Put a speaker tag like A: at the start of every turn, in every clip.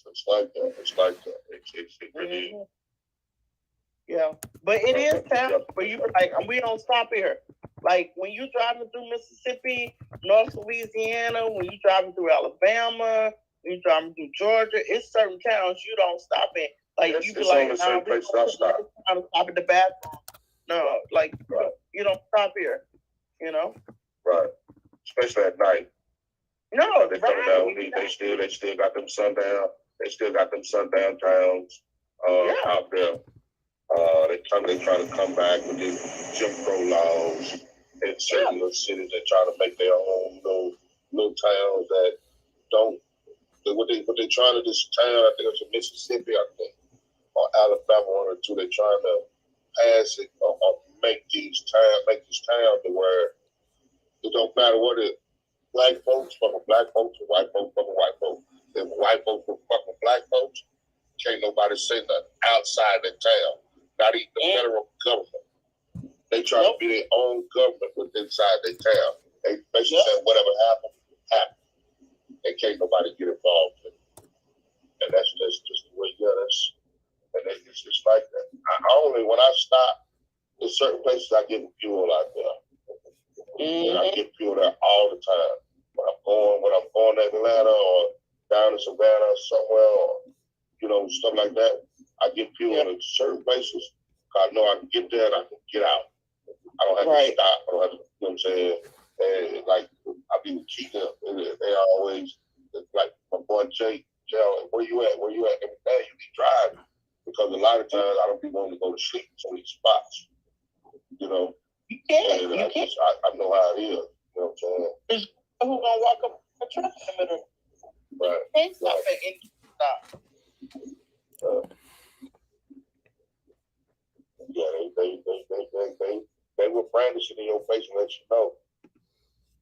A: It's like that. It's like that. It really is.
B: Mhm. Yeah, but it is tough for you. Like, we don't stop here. Like when you driving through Mississippi, North Louisiana, when you driving through Alabama, when you driving through Georgia, it's certain towns you don't stop in. Like
A: Yes,
B: you be
A: it's
B: like,
A: only
B: nah,
A: certain places I stop.
B: I'm stop at the bathroom. No, like
A: Right,
B: you don't stop here. You know?
A: right. Especially at night.
B: No,
A: They coming
B: right?
A: down. They still got them sundown. They still got them sundown towns
B: Yeah,
A: out there. They try to come back with these Jim Crow laws in
B: yeah,
A: certain little cities. They try to make their own little towns that don't. What they trying to this town? I think it's in Mississippi. I think or Alabama, one or two. They trying to pass it or make these towns to where it don't matter what it black folks from a black folks and white folks from a white folks. If white folks were fucking black folks, can't nobody say nothing outside the town. Not even the federal government. They try to be their own government within inside their town. They basically say whatever happened, happened. They can't nobody get involved in it. And that's just the way, yeah, it's just like that. Only when I stop, there's certain places I get fuel out there. And I get fuel there all the time. When I'm going to Atlanta or down in Savannah or somewhere or stuff like that, I get fuel in certain places. I know I can get there and I can get out. I don't have to stop. I don't have to, you know what I'm saying? And like I be with Keita, they always like my boy Jay, where you at? Where you at? Every day you be driving. Because a lot of times I don't be wanting to go to sleep in some of these spots. You know.
B: you can't.
A: And
B: You can't.
A: I know how it is. You know what I'm saying?
B: There's people who gonna walk up the truck in the middle.
A: Right.
B: You can't stop at any stop.
A: Yeah, they were brandishing in your face and let you know.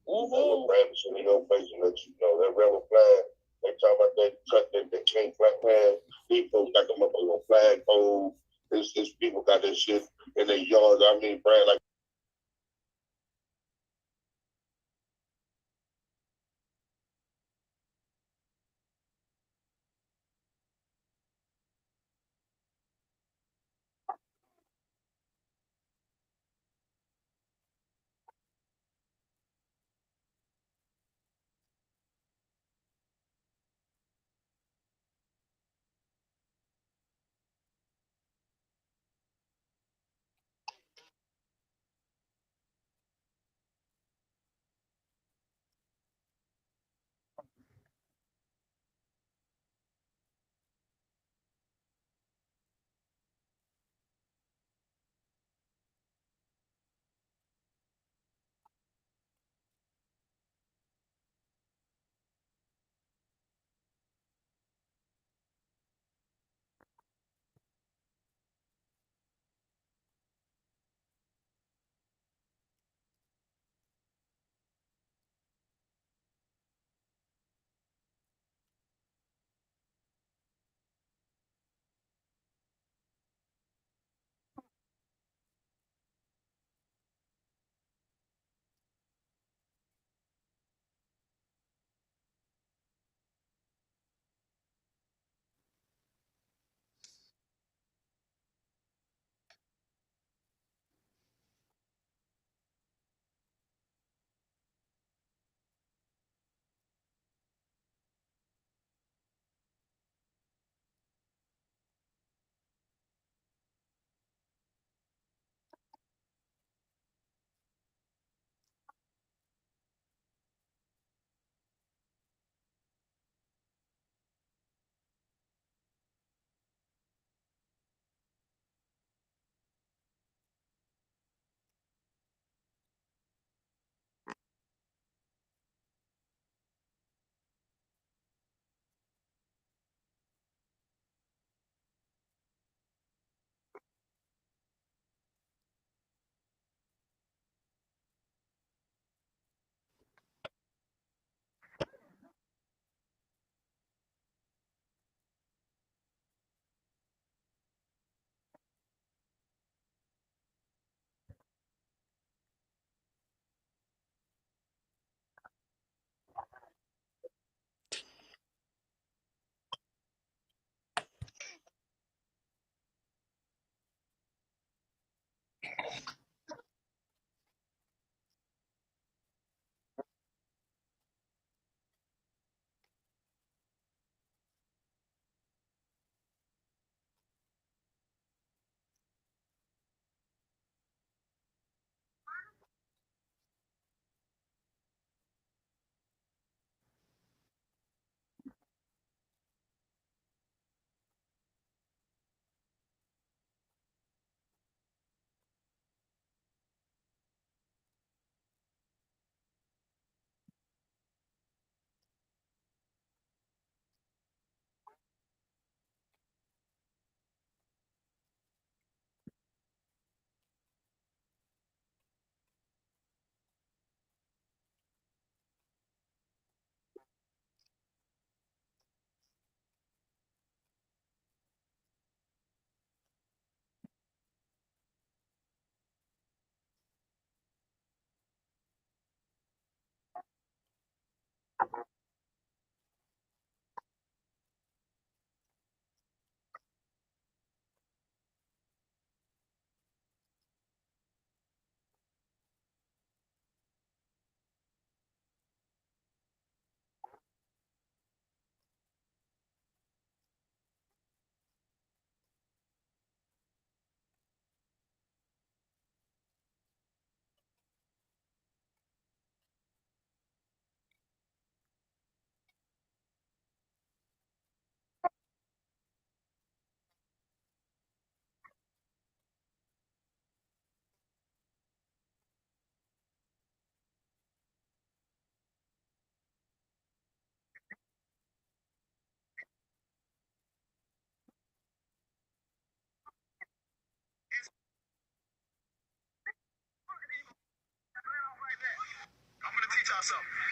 A: They were brandishing in your face and let you know. That rebel flag, they talk about that cut that king flag. These folks got them up on a flag pole. This people got that shit in their yards. I mean, brand like.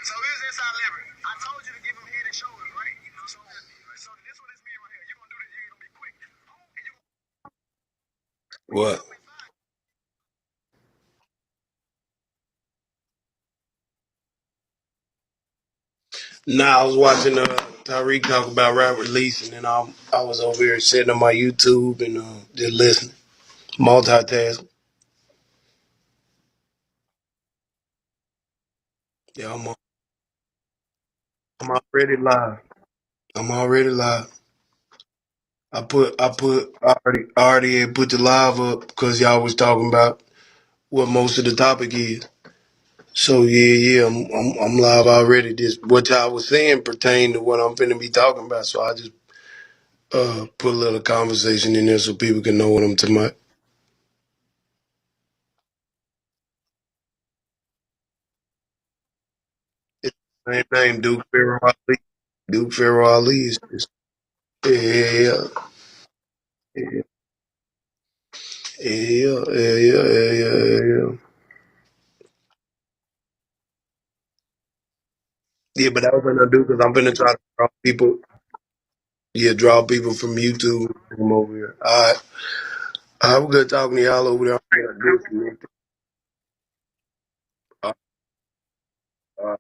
B: So here's inside leverage. I told you to give him head and shoulders, right? So this what this mean right here. You're gonna do this. You're gonna be quick.
C: What? Nah, I was watching Tyreek talk about rap release, and then I was over here sitting on my YouTube and just listening, multitasking. Yeah, I'm already live. I'm already live. I already had put the live up because y'all was talking about what most of the topic is. So yeah, I'm live already. This what y'all was saying pertain to what I'm finna be talking about. So I just put a little conversation in there so people can know what I'm talking about. It's the same name, Duke Pharaoh Ali. Duke Pharaoh Ali is yeah, yeah, yeah. Yeah, but that was what I do because I'm finna try to draw people. Yeah, draw people from YouTube and bring them over here. All right, we're good talking to y'all over there. I'm gonna disconnect. Uh, uh,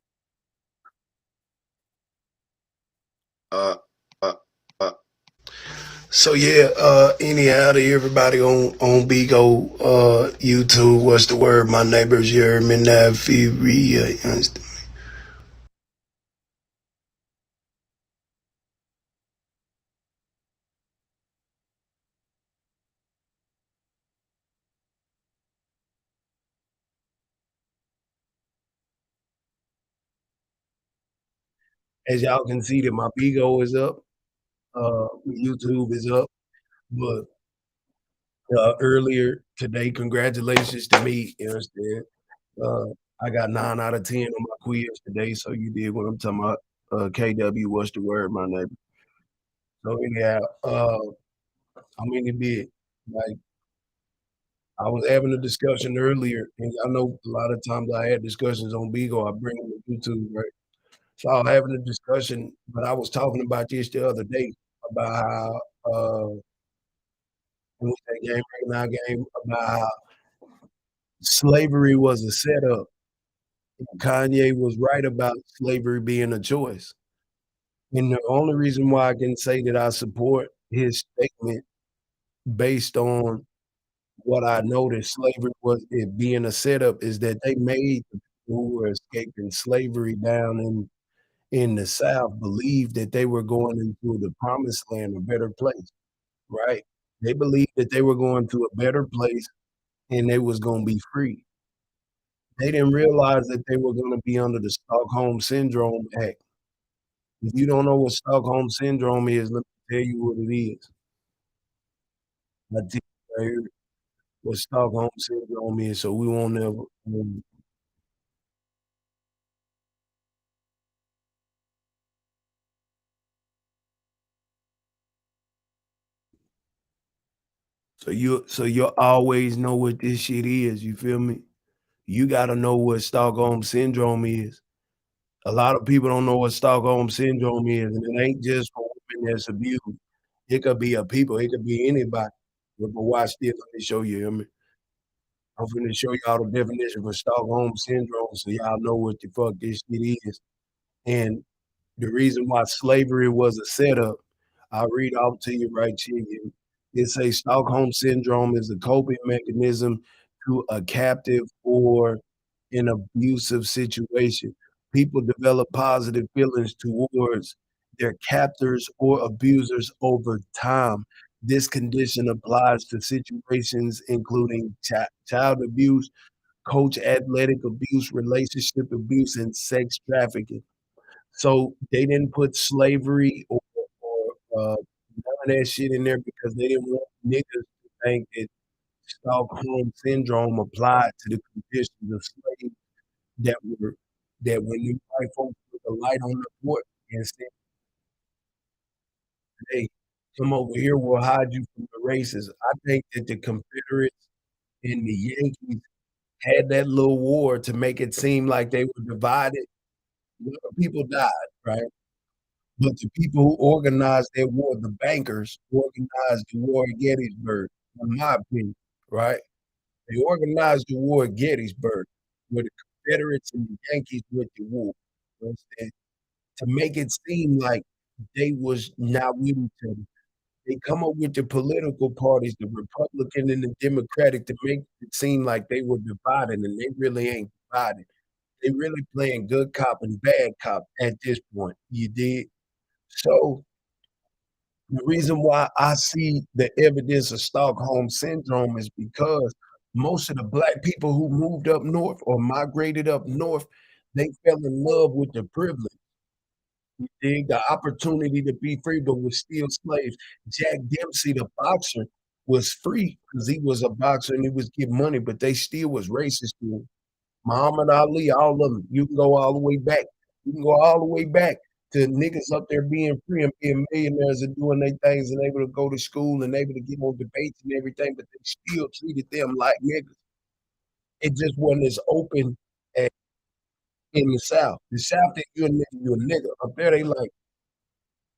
C: uh, uh, uh. So yeah, anyhow to everybody on Bigo, YouTube, what's the word? My neighbors here, Midnight Fury, you understand? As y'all can see that my Bigo is up, YouTube is up, but earlier today, congratulations to me, you understand? Uh, I got 9 out of 10 on my quiz today, so you did what I'm talking about. KW, what's the word, my neighbor? So anyhow, I'm in the bit. Like I was having a discussion earlier, and I know a lot of times I had discussions on Beagle. I bring them to YouTube, right? So I was having a discussion, but I was talking about this the other day about how what's that game, right now game about how slavery was a setup. Kanye was right about slavery being a choice. And the only reason why I can say that I support his statement based on what I noticed slavery was it being a setup is that they made the people who were escaping slavery down in the South believe that they were going into the promised land, a better place, right? They believed that they were going to a better place and they was going to be free. They didn't realize that they were going to be under the Stockholm Syndrome Act. If you don't know what Stockholm Syndrome is, let me tell you what it is. I tell you right here what Stockholm Syndrome is, so we won't ever. So you always know what this shit is. You feel me? You got to know what Stockholm Syndrome is. A lot of people don't know what Stockholm Syndrome is, and it ain't just for women that's abused. It could be a people. It could be anybody. But watch this. Let me show you. I'm finna show y'all the definition for Stockholm Syndrome, so y'all know what the fuck this shit is. And the reason why slavery was a setup, I'll read off to you right here. It says Stockholm syndrome is a coping mechanism to a captive or an abusive situation. People develop positive feelings towards their captors or abusers over time. This condition applies to situations including child abuse, coach athletic abuse, relationship abuse, and sex trafficking. So they didn't put slavery or none of that shit in there because they didn't want niggas to think that Stockholm syndrome applied to the conditions of slaves that were that when you white folks put the light on the porch and said, "Hey, come over here, we'll hide you from the races." I think that the Confederates and the Yankees had that little war to make it seem like they were divided A lot of people died, right? But the people who organized that war, the bankers, organized the war at Gettysburg, in my opinion, right? They organized the war at Gettysburg, where the Confederates and the Yankees went to war. You understand? To make it seem like they was not with each other. They come up with the political parties, the Republican and the Democratic, to make it seem like they were divided, and they really ain't divided. They really playing good cop and bad cop at this point. You did. So the reason why I see the evidence of Stockholm syndrome is because most of the black people who moved up north or migrated up north, they fell in love with the privilege. You dig? The opportunity to be free, but was still slaves. Jack Dempsey, the boxer, was free because he was a boxer and he was getting money, but they still was racist to him. Muhammad Ali, all of them. You can go all the way back. You can go all the way back to niggas up there being free and being millionaires and doing their things and able to go to school and able to get on debates and everything, but they still treated them like niggas. It just wasn't as open as in the South. The South, that you a nigga. Up there, they like,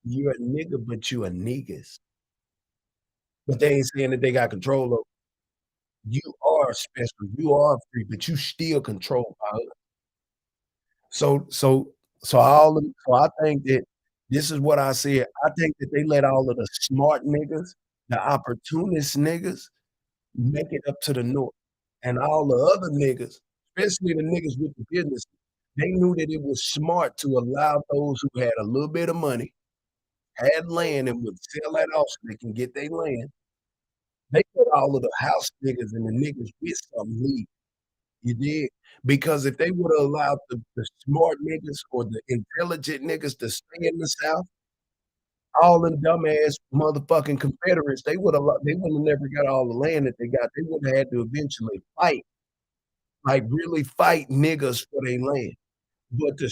C: you're a nigga, but you a niggas. But they ain't saying that they got control of you. Are special. You are free, but you still controlled by us. So so so I think that this is what I said. I think that they let all of the smart niggas, the opportunist niggas, make it up to the north. And all the other niggas, especially the niggas with the business, they knew that it was smart to allow those who had a little bit of money, had land, and would sell that off so they can get their land. They put all of the house niggas and the niggas with something leave. You did? Because if they would have allowed the smart niggas or the intelligent niggas to stay in the South, all them dumbass motherfucking Confederates, they wouldn't have never got all the land that they got. They would have had to eventually fight, like really fight niggas for their land. But the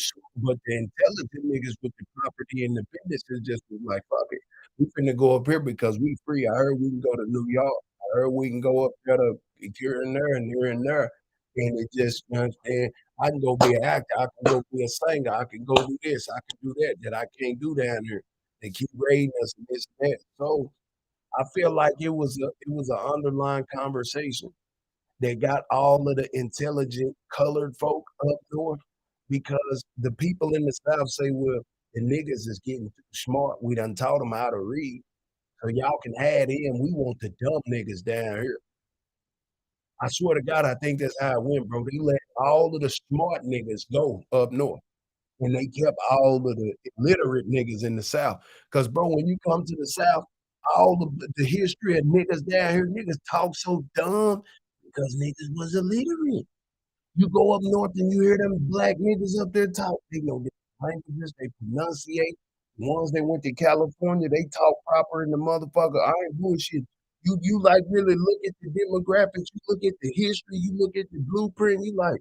C: intelligent niggas with the property and the businesses just was like, "Fuck it. We finna go up here because we free. I heard we can go to New York. I heard we can go up there to here and there and here and there." And it just, you know what I'm saying? I can go be an actor. I can go be a singer. I can go do this. I can do that I can't do down here. They keep raiding us and this and that. So I feel like it was an underlying conversation that got all of the intelligent colored folk up north because the people in the South say, well, the niggas is getting too smart. We done taught them how to read. So y'all can have them. We want the dumb niggas down here. I swear to God, I think that's how it went, bro. They let all of the smart niggas go up north. And they kept all of the illiterate niggas in the South. Because, bro, when you come to the South, all of the history of niggas down here, niggas talk so dumb because niggas was illiterate. You go up north and you hear them black niggas up there talk. They know their languages, they pronunciate. The ones that went to California, they talk proper in the motherfucker. I ain't bullshit. You like really look at the demographics, you look at the history, you look at the blueprint, you like,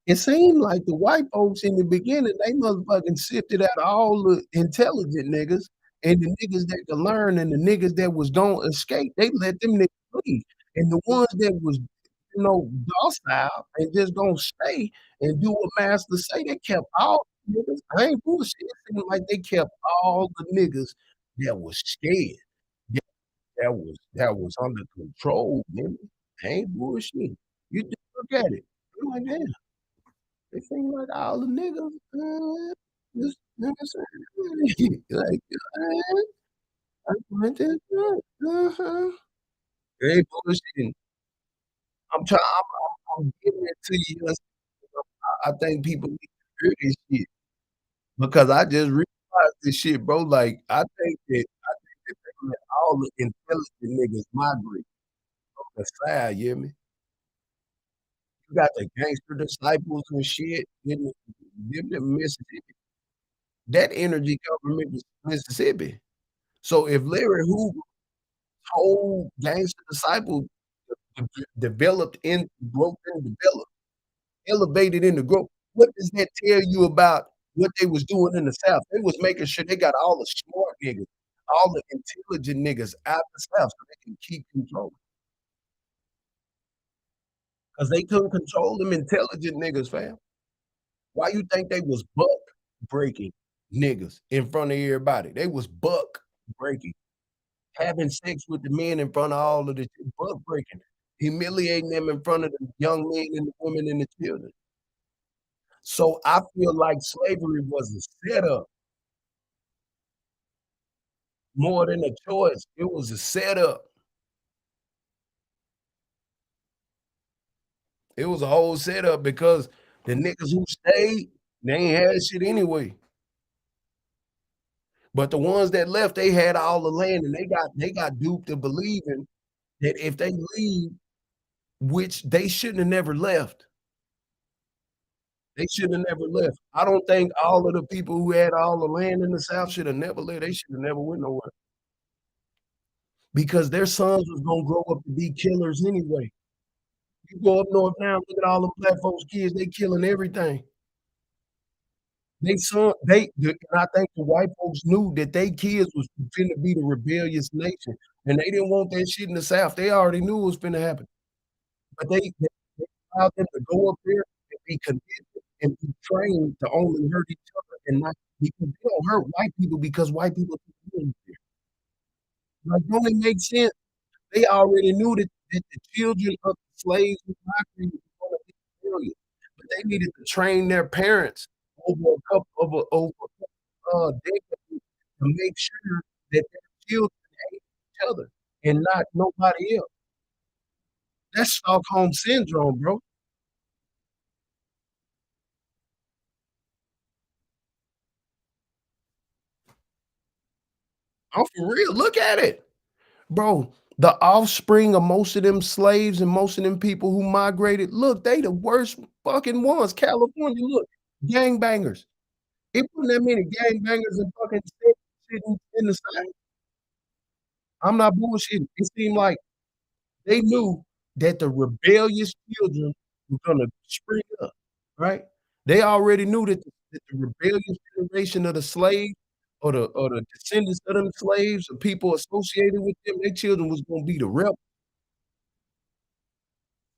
C: it seemed like the white folks in the beginning, they motherfucking sifted out all the intelligent niggas and the niggas that could learn and the niggas that was gonna escape, they let them niggas leave. And the ones that was, docile and just gonna stay and do what master say, they kept all the niggas. I ain't bullshit. It seemed like they kept all the niggas that was scared, that that was under control, nigga. I ain't bullshit. You just look at it. You like, damn. It seem like all the niggas, just like, I went this way. Uh-huh. Ain't bullshitting. I'm giving it to you. I think people need to hear this shit because I just realized this shit, bro. Like, I think that they let all the intelligent niggas migrate from the side, you hear me? You got the gangster disciples and shit in Mississippi. That energy come from Mississippi. So if Larry Hoover's whole gangster disciple developed in growth and developed, elevated into growth, what does that tell you about what they was doing in the South? They was making sure they got all the smart niggas, all the intelligent niggas out the South so they can keep control. Because they couldn't control them intelligent niggas, fam. Why you think they was buck breaking niggas in front of everybody? They was buck breaking, having sex with the men in front of all of the buck breaking, humiliating them in front of the young men and the women and the children. So I feel like slavery was a setup more than a choice. It was a setup. It was a whole setup because the niggas who stayed, they ain't had shit anyway. But the ones that left, they had all the land and they got duped to believing that if they leave, which they shouldn't have never left. They should have never left. I don't think all of the people who had all the land in the South should have never left. They should have never went nowhere because their sons was gonna grow up to be killers anyway. You go up north now, look at all the black folks' kids, they killing everything. And I think the white folks knew that they kids was finna be the rebellious nation, and they didn't want that shit in the South. They already knew it was finna happen, but they allowed them to go up there and be conditioned and be trained to only hurt each other and not because they don't hurt white people because white people do it there. Like, don't it make sense? They already knew that the children of the slaves who migrated were gonna be rebellious, but they needed to train their parents over decades to make sure that their children hate each other and not nobody else. That's Stockholm syndrome, bro. I'm for real. Look at it, bro. The offspring of most of them slaves and most of them people who migrated, look, they the worst fucking ones. California, look, gangbangers. It wasn't that many gangbangers in fucking sitting in the South. I'm not bullshitting. It seemed like they knew that the rebellious children were gonna spring up, right? They already knew that the rebellious generation of the slave or the descendants of them slaves, the people associated with them, their children was gonna be the rebels.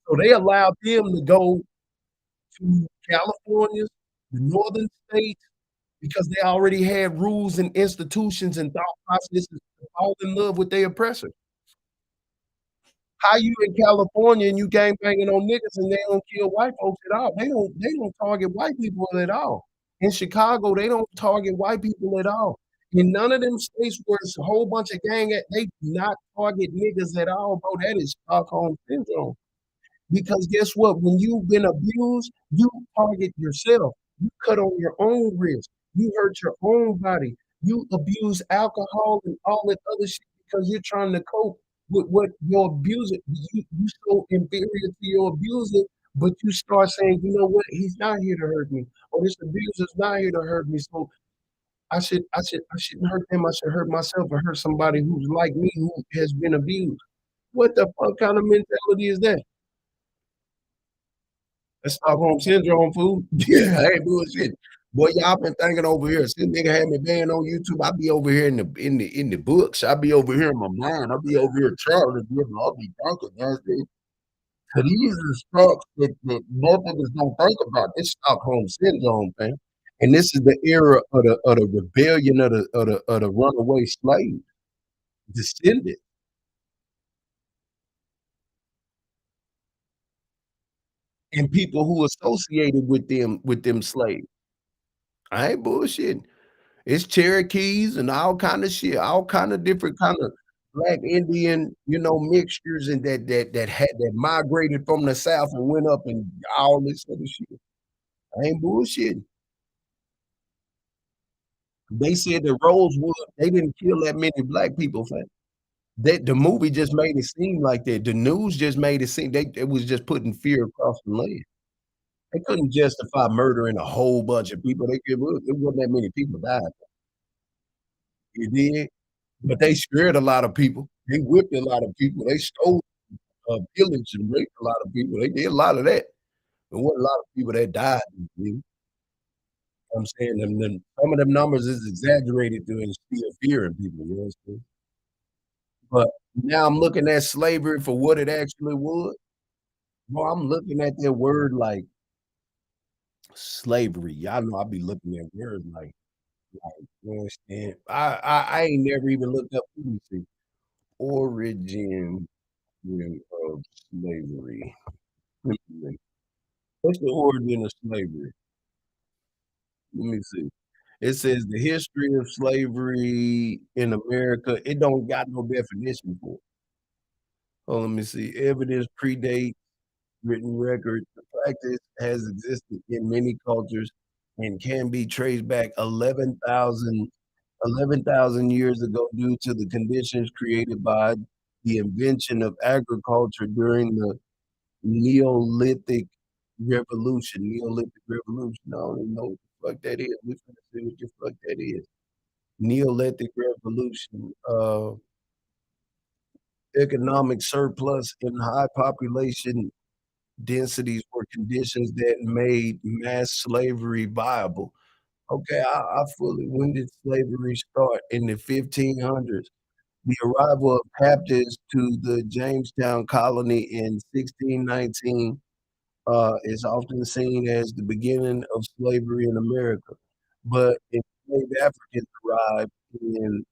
C: So they allowed them to go to California, the northern states, because they already had rules and institutions and thought processes to fall in love with their oppressor. How you in California and you gang banging on niggas and they don't kill white folks at all? They don't target white people at all. In Chicago, they don't target white people at all. In none of them states where it's a whole bunch of gang at, they do not target niggas at all, bro. That is Stockholm syndrome. Because guess what? When you've been abused, you target yourself. You cut on your own wrist. You hurt your own body. You abuse alcohol and all that other shit because you're trying to cope with what your abuser. You so inferior to your abuser, but you start saying, you know what? He's not here to hurt me, or this abuser's not here to hurt me. So I shouldn't hurt them. I should hurt myself or hurt somebody who's like me who has been abused. What the fuck kind of mentality is that? That's Stockholm syndrome, fool. Yeah, I ain't bullshit. Boy, y'all been thinking over here. This nigga had me banned on YouTube. I be over here in the books. I be over here in my mind. I be over here trying I'll be drunk and nasty. So these are stuff that motherfuckers don't think about. It's Stockholm syndrome, man. And this is the era of the rebellion of the runaway slave descendant and people who associated with them slaves. I ain't bullshitting. It's Cherokees and all kind of shit, all kind of different kind of Black Indian, mixtures and that migrated from the South and went up and all this other shit. I ain't bullshitting. They said that Rosewood, they didn't kill that many black people, fam. That the movie just made it seem like that. The news just made it seem it was just putting fear across the land. They couldn't justify murdering a whole bunch of people. It wasn't that many people died. You did? But they scared a lot of people. They whipped a lot of people. They stole, pillaged and raped a lot of people. They did a lot of that. There wasn't a lot of people that died, you know what I'm saying? Them some of them numbers is exaggerated to instill fear in people, you know what I'm saying? But now I'm looking at slavery for what it actually was. Well, I'm looking at that word like Slavery. Y'all know I be looking at words like you understand. I ain't never even looked up. Let me see. Origin of slavery. Let me see. What's the origin of slavery? Let me see. It says the history of slavery in America. It don't got no definition for it. Oh, let me see. Evidence predates written record. The practice has existed in many cultures and can be traced back 11,000 years ago due to the conditions created by the invention of agriculture during the Neolithic Revolution. Neolithic Revolution. I don't even know what the fuck that is. We're gonna see what the fuck that is. Neolithic Revolution. Economic surplus and high population densities were conditions that made mass slavery viable. Okay, I fully. When did slavery start? In the 1500s. The arrival of captives to the Jamestown colony in 1619 is often seen as the beginning of slavery in America. But enslaved Africans arrived in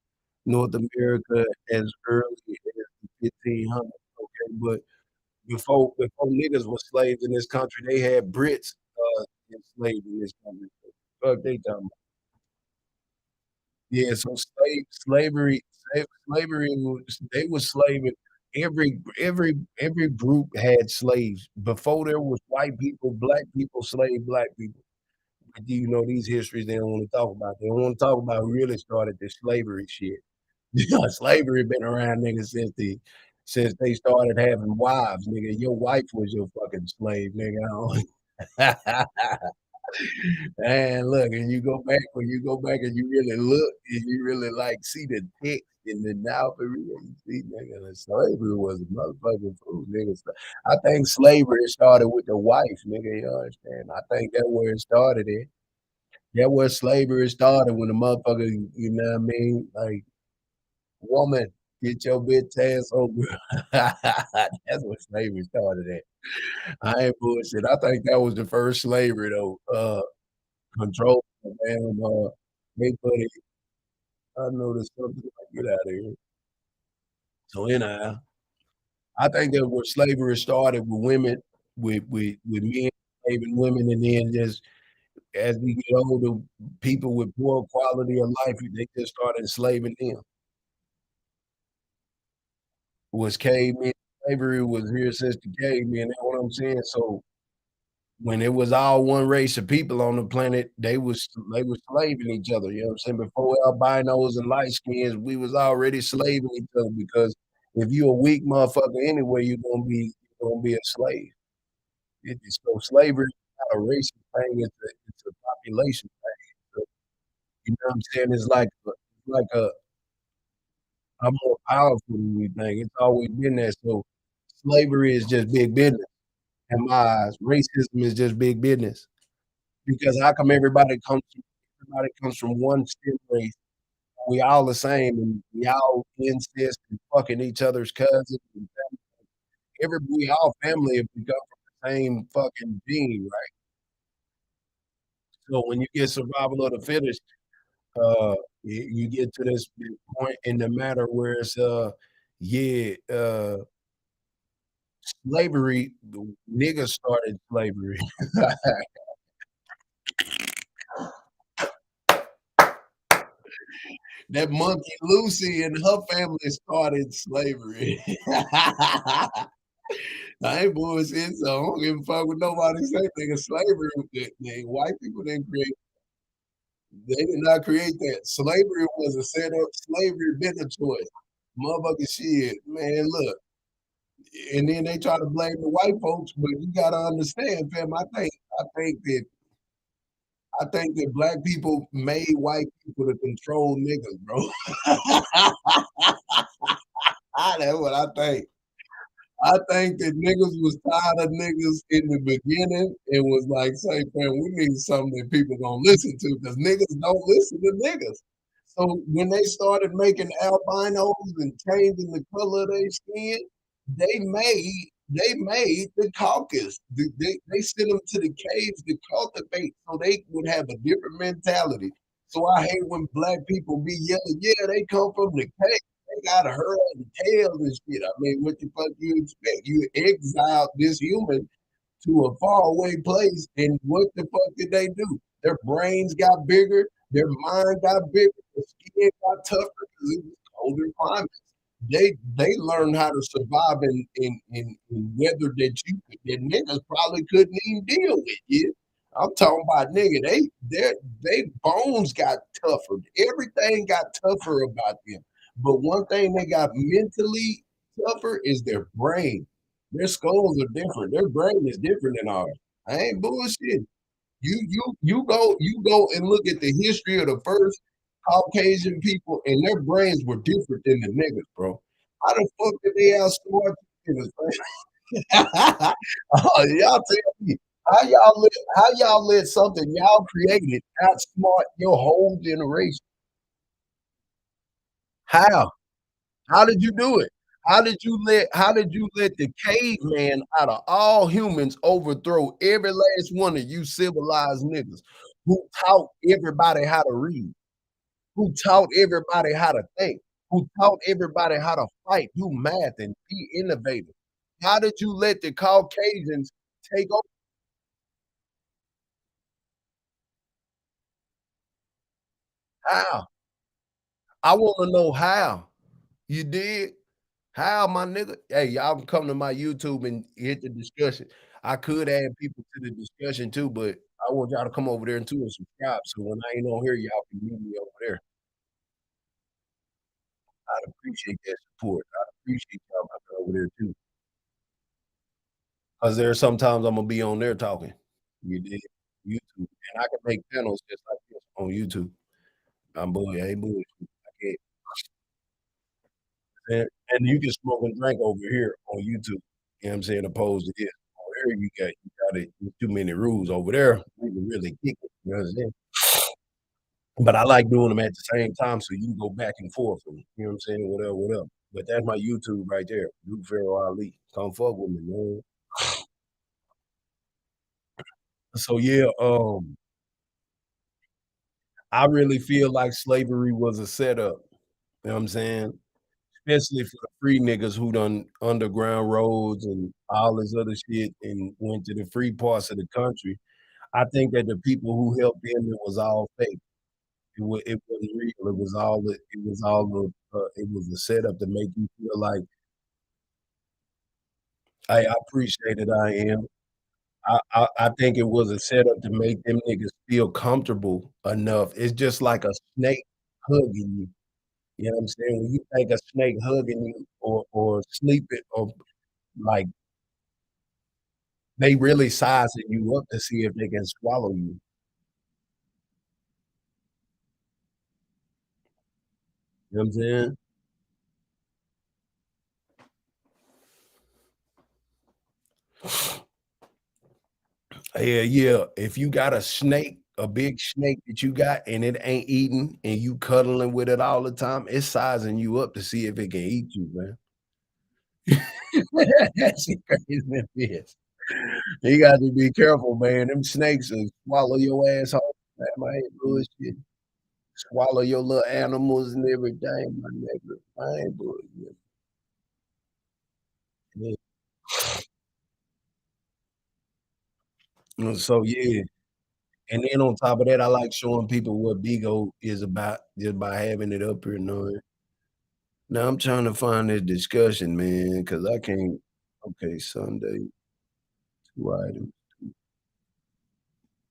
C: North America as early as the 1500s. Okay, but before niggas were slaves in this country, they had Brits enslaved in this country. Fuck they talking about. Yeah, so slavery was they were slaving. Every group had slaves. Before there was white people, black people slaved black people. But you know these histories they don't want to talk about. They don't want to talk about who really started this slavery shit. You know, slavery been around, nigga, since they started having wives, nigga. Your wife was your fucking slave, nigga. And look, and you go back when you go back and you really look and you really like see the text in the now for real, you see, nigga, the slavery was a motherfucking fool, nigga. I think slavery started with the wife, nigga. You understand? I think that's where it started. At. That where slavery started when the motherfucker, you know what I mean? Like, woman, get your bitch ass over. That's what slavery started at. I ain't bullshit. I think that was the first slavery though. Control man. Hey buddy, I know there's something like get out of here. So anyhow, I think that where slavery started with women, with men enslaving women, and then just as we get older, people with poor quality of life, they just started enslaving them. Was cavemen slavery was here since the cavemen. That's what I'm saying. So when it was all one race of people on the planet, they was slaving each other. You know what I'm saying? Before albinos and light skins, we was already slaving each other because if you a weak motherfucker anyway, you're gonna be a slave. So slavery is not a racist thing; it's a population thing. So, you know what I'm saying? It's like I'm more powerful than we think. It's always been there. So slavery is just big business. In my eyes, racism is just big business. Because how come everybody comes from one skin race? We all the same, and we all incest and fucking each other's cousins. And we all family if we come from the same fucking gene, right? So when you get survival of the fittest, you get to this point in the matter where it's yeah, slavery. Niggas started slavery. That monkey Lucy and her family started slavery. I ain't bullshit, so I don't give a fuck what nobody say. Nigga, slavery, white people didn't create. They did not create that. Slavery was a setup. Slavery been a choice. Motherfucking shit, man. Look, and then they try to blame the white folks, but you gotta understand, fam. I think that black people made white people to control niggas, bro. That's what I think. I think that niggas was tired of niggas in the beginning and was like, say, man, we need something that people gonna listen to because niggas don't listen to niggas. So when they started making albinos and changing the color of their skin, they made they made the caucus. They sent them to the caves to cultivate so they would have a different mentality. So I hate when black people be yelling, yeah, they come from the cave. They got a herd of tails and shit. I mean, what the fuck you expect? You exiled this human to a faraway place, and what the fuck did they do? Their brains got bigger, their mind got bigger, their skin got tougher because it was colder climates. They learned how to survive in weather that niggas probably couldn't even deal with. Yeah. I'm talking about nigga, they bones got tougher. Everything got tougher about them. But one thing they got mentally tougher is their brain. Their skulls are different. Their brain is different than ours. I ain't bullshit. You go and look at the history of the first Caucasian people, and their brains were different than the niggas, bro. How the fuck did they outsmart the niggas, man? Oh, y'all tell me how y'all let something y'all created outsmart your whole generation? How? How did you do it? How did you let the caveman out of all humans overthrow every last one of you civilized niggas who taught everybody how to read, who taught everybody how to think, who taught everybody how to fight, do math, and be innovative? How did you let the Caucasians take over? How? I wanna know how. You did? How, my nigga? Hey, y'all can come to my YouTube and hit the discussion. I could add people to the discussion too, but I want y'all to come over there and too and subscribe. So when I ain't on here, y'all can meet me over there. I'd appreciate that support. I'd appreciate y'all coming over there too. Cause there are sometimes I'm gonna be on there talking. You did YouTube, and I can make panels just like this on YouTube. I ain't bullshit. I can't. And you can smoke and drink over here on YouTube. You know what I'm saying? Opposed to this. Over here, you got it. Too many rules over there. We can really kick it. You know what I'm saying? But I like doing them at the same time, so you can go back and forth. And, you know what I'm saying? Whatever, whatever. But that's my YouTube right there. Luke Pharaoh Ali. Come fuck with me, man. So yeah, I really feel like slavery was a setup. You know what I'm saying? Especially for the free niggas who done underground roads and all this other shit and went to the free parts of the country. I think that the people who helped them, it was all fake. It wasn't real. It was a setup to make you feel like, I appreciate it, I am. I think it was a setup to make them niggas feel comfortable enough. It's just like a snake hugging you. You know what I'm saying? When you think a snake hugging you or sleeping or like they really sizing you up to see if they can swallow you. You know what I'm saying? Yeah, yeah. If you got a snake, a big snake that you got and it ain't eating and you cuddling with it all the time, it's sizing you up to see if it can eat you, man. That shit crazy as this. You got to be careful, man. Them snakes will swallow your ass whole. Man, I ain't bullshit. Swallow your little animals and everything, my nigga. I ain't bullshit. Yeah. So yeah. And then on top of that, I like showing people what Bigo is about just by having it up here knowing. Now I'm trying to find this discussion, man, because I can't. Okay, Sunday, 2 items.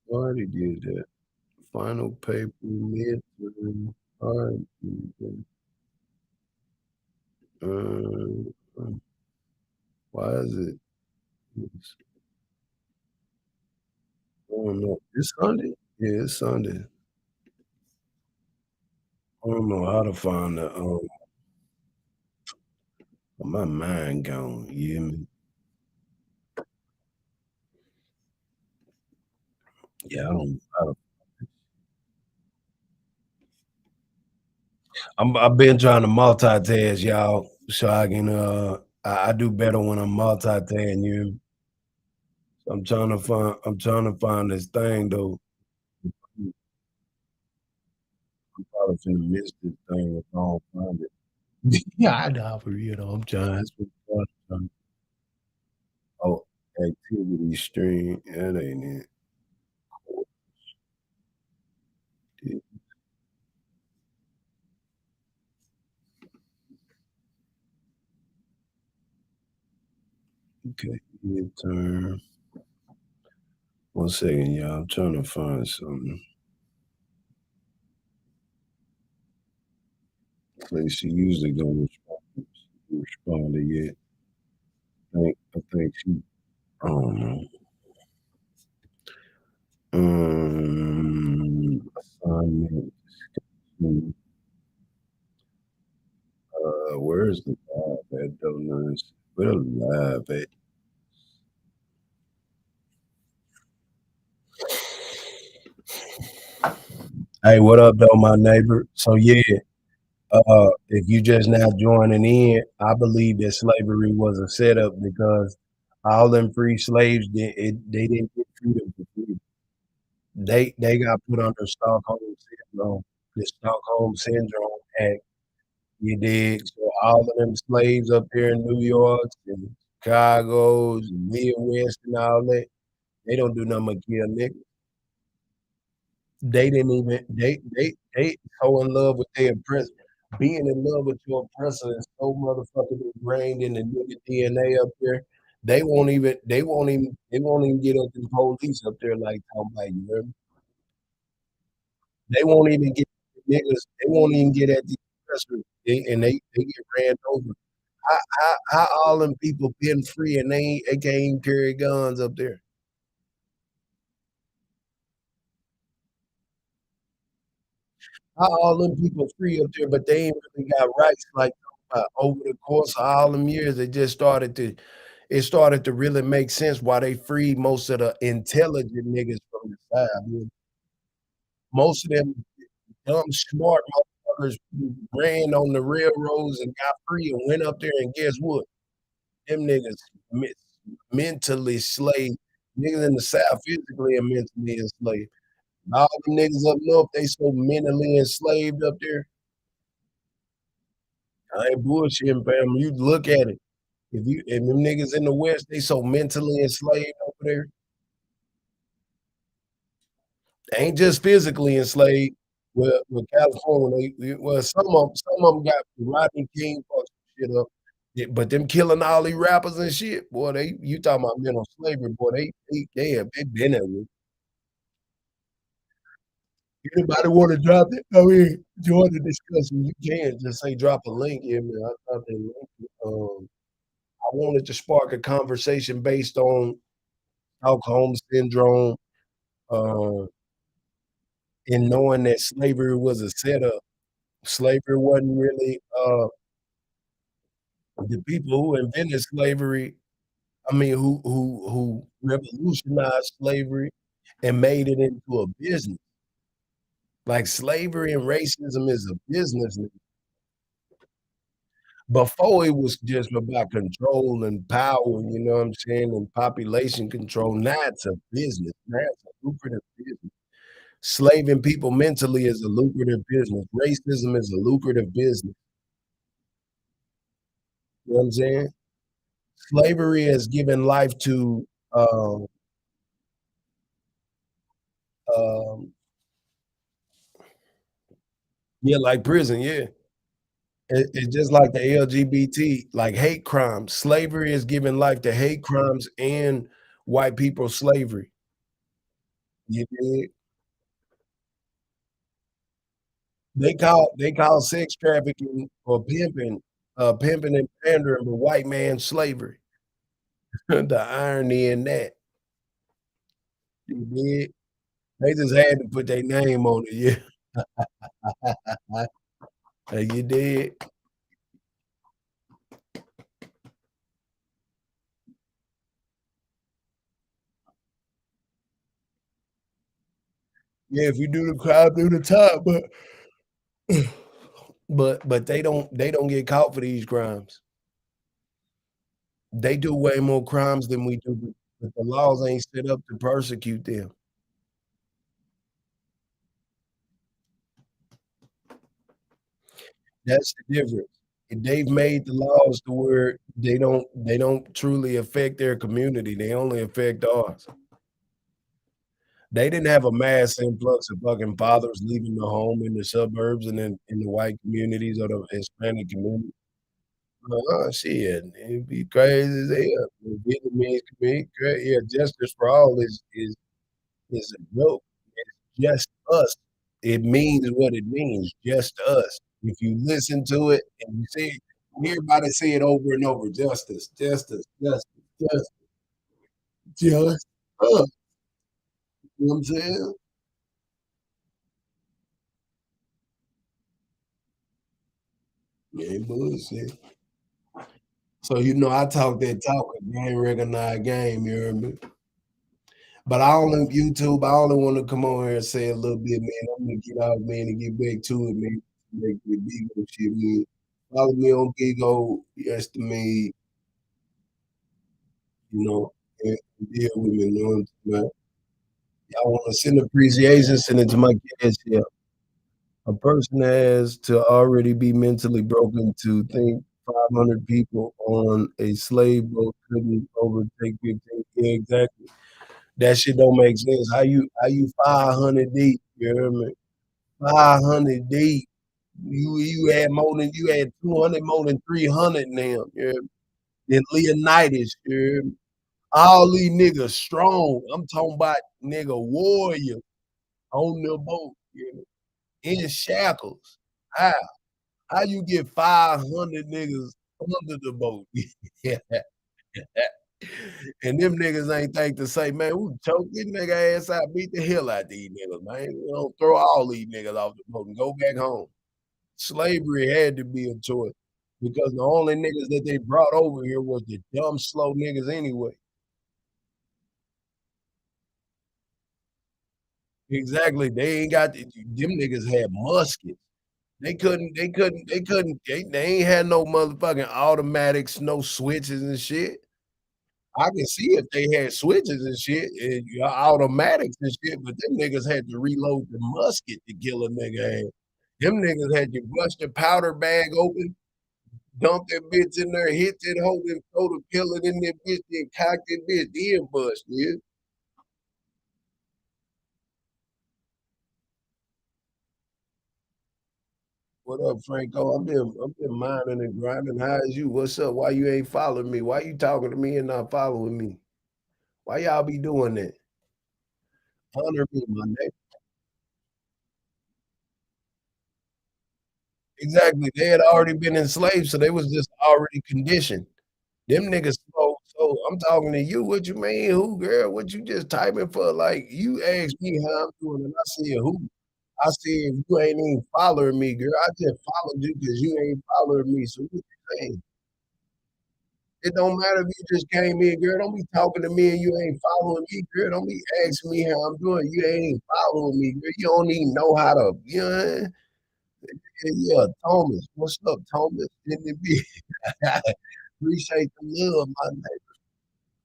C: Already did that. Final paper, midterm. All right. Uh, why is it? I don't know. It's Sunday? Yeah, it's Sunday. I don't know how to find the my mind gone. You hear me? Yeah, I don't I've been trying to multitask, y'all, so I can I do better when I'm multitasking. You. I'm trying to find. I'm trying to find this thing though. I'm probably finna miss this thing if I don't find it. Yeah, I know for real though. I'm trying. That's what I'm trying. Oh, activity stream. That ain't it. Okay, midterm. 1 second, y'all. I'm trying to find something. Like she usually don't respond. She responded yet. I think she. I don't know. Assignment. Discussion. Where's the live at, donuts? Where the live at? Hey, what up, though, my neighbor? So yeah, if you just now joining in, I believe that slavery was a setup because all them free slaves they didn't get freedom for free. They got put under Stockholm syndrome, the Stockholm Syndrome Act. You dig? So all of them slaves up here in New York and Chicago's and Midwest and all that, they don't do nothing but kill niggas. They didn't even they so in love with their oppressor. Being in love with your oppressor is so motherfucking ingrained in the nigga DNA up there. They won't even get at the police up there like talking about you. Heard me? They won't even get niggas. They won't even get at the oppressor, and they get ran over. How all them people been free and they can't even carry guns up there? How all them people free up there, but they ain't really got rights like over the course of all them years. It started to really make sense why they freed most of the intelligent niggas from the side. I mean, most of them dumb, smart motherfuckers who ran on the railroads and got free and went up there and guess what? Them niggas me mentally slave. Niggas in the South physically and mentally enslaved. All them niggas up north, they so mentally enslaved up there. I ain't bullshitting, fam. You look at it. If them niggas in the West, they so mentally enslaved over there. They ain't just physically enslaved. With California, some of them got Rodney King fucked some shit up. Yeah, but them killing all these rappers and shit, boy, you talking about mental slavery, boy, they been at it. Anybody want to drop it? I mean, join the discussion. You can just say drop a link in there. I thought they linked. I wanted to spark a conversation based on Stockholm syndrome, uh, and knowing that slavery was a setup. Slavery wasn't really the people who invented slavery. I mean, who revolutionized slavery and made it into a business. Like slavery and racism is a business. Before it was just about control and power, you know what I'm saying, and population control. Now it's a business. Now it's a lucrative business. Slaving people mentally is a lucrative business. Racism is a lucrative business. You know what I'm saying? Slavery has given life to um yeah, like prison, yeah. It's just like the LGBT, like hate crimes. Slavery is giving life to hate crimes and white people slavery. You dig? They call sex trafficking or pimping and pandering the white man's slavery. The irony in that. You dig? They just had to put their name on it, yeah. You did? Yeah, if you do the crime, do the time, but they don't get caught for these crimes. They do way more crimes than we do, but the laws ain't set up to persecute them. That's the difference. And they've made the laws to where they don't truly affect their community, they only affect ours. They didn't have a mass influx of fucking fathers leaving the home in the suburbs and in the white communities or the Hispanic community. Shit, it'd be crazy as hell. The Vietnamese community, yeah, justice for all is a joke. It's just us. It means what it means, just us. If you listen to it and you see it, everybody say it over and over, justice, justice, justice, justice, just us. You know what I'm saying? Yeah, bullshit. So I talk that talk, game recognize game, you hear me? But I only YouTube, I only want to come on here and say a little bit, man. I'm gonna get out, man, and get back to it, man. Make the Bigo shit, man. Follow me on Bigo, estimate, and deal with me, you know what I'm saying? Y'all want to send appreciation, send it to my kids here. A person has to already be mentally broken to think 500 people on a slave boat couldn't overtake 15. Yeah, exactly. That shit don't make sense. How you 500 deep? You hear me? 500 deep. You had 200 more than 300 now. Yeah. Then Leonidas. Yeah. All these niggas strong. I'm talking about nigga warrior on the boat. Yeah. In shackles. How? How you get 500 niggas under the boat? Yeah. And them niggas ain't think to say, man, we choke this nigga ass out, beat the hell out these niggas, man. We don't throw all these niggas off the boat and go back home. Slavery had to be a choice because the only niggas that they brought over here was the dumb, slow niggas anyway. Exactly. They ain't got them niggas had muskets. They ain't had no motherfucking automatics, no switches and shit. I can see if they had switches and shit, and automatics and shit, but them niggas had to reload the musket to kill a nigga ass. Them niggas had to bust the powder bag open, dump that bitch in there, hit that hoe, and throw the pellet in that bitch, then cock that bitch, then bust, yeah. What up, Franco? I'm been minding and grinding. How is you? What's up? Why you ain't following me? Why you talking to me and not following me? Why y'all be doing that? Honor me, my nigga. Exactly. They had already been enslaved, so they was just already conditioned. Them niggas so I'm talking to you. What you mean? Who, girl? What you just typing for? Like you asked me how I'm doing, and I said who? I said you ain't even following me, girl. I just followed you because you ain't following me. So what you saying? It don't matter if you just came in, girl. Don't be talking to me and you ain't following me, girl. Don't be asking me how I'm doing. You ain't following me, girl. You don't even know how to, yeah, Thomas. What's up, Thomas? Didn't it be? Appreciate the love, my nigga.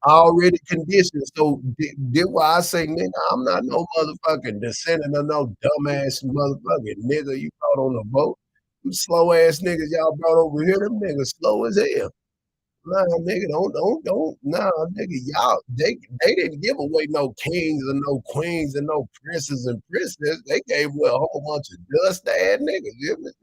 C: Already conditioned. So did why I say, nigga, I'm not no motherfucking descendant of no dumbass motherfucking nigga you brought on the boat. Them slow ass niggas y'all brought over here, them niggas slow as hell. Nah, nigga, don't. Nah, nigga, y'all, they didn't give away no kings and no queens and no princes and princesses. They gave away a whole bunch of dust ass niggas. You know what?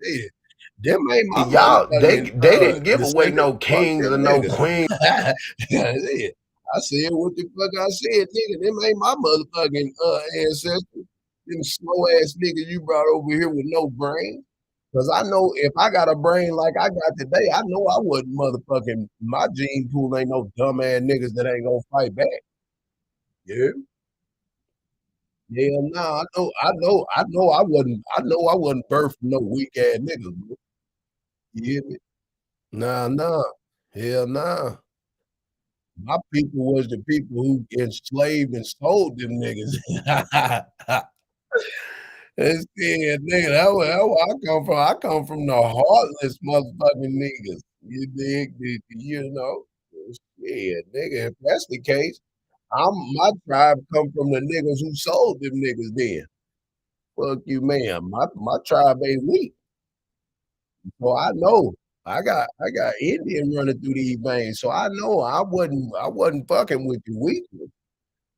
C: Them ain't my
D: Y'all, they
C: motherfucking
D: they didn't give away
C: descendants.
D: no
C: Fuck
D: kings
C: them
D: and no
C: niggas.
D: queens.
C: That's it. I said what the fuck I said, nigga. Them ain't my motherfucking ancestors. Them slow ass niggas you brought over here with no brain. Cause I know if I got a brain like I got today, I know I wouldn't motherfucking my gene pool ain't no dumb ass niggas that ain't gonna fight back. Yeah. Yeah, nah, I wasn't birthed from no weak ass niggas, bro. You hear me? Nah, nah. Hell nah. My people was the people who enslaved and sold them niggas. That's yeah, nigga. That's where I come from. I come from the heartless motherfucking niggas. You dig? You know? Yeah, nigga, if that's the case, my tribe come from the niggas who sold them niggas then. Fuck you, man. My tribe ain't weak. So I know. I got Indian running through these veins. So I know I wasn't fucking with you weak.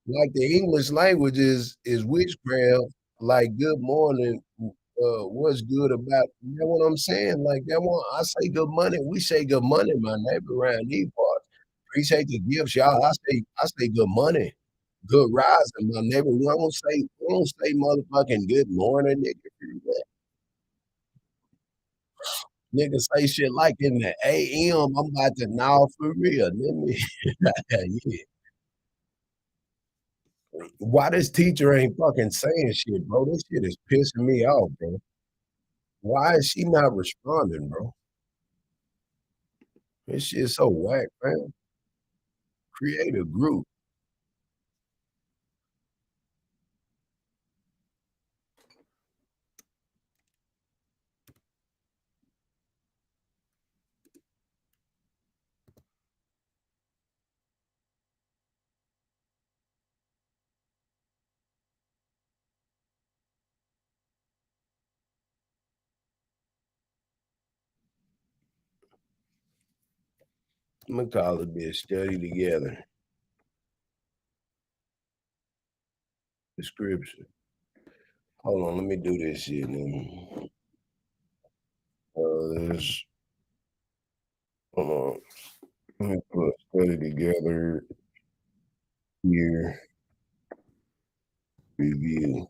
C: Like the English language is witchcraft, like good morning, what's good about you know what I'm saying? Like that one I say good money, we say good money, my neighbor around these parts. Appreciate the gifts, y'all. I say good money. Good rising, my neighbor. We don't say motherfucking good morning, nigga. Nigga say shit like in the AM. I'm about to know for real. Yeah. Why this teacher ain't fucking saying shit, bro? This shit is pissing me off, bro. Why is she not responding, bro? This shit so whack, man. Create a group. I'm gonna call it bitch. Study together. Description. Hold on, let me do this shit, man. This. Hold on. Let me put study together here. Review.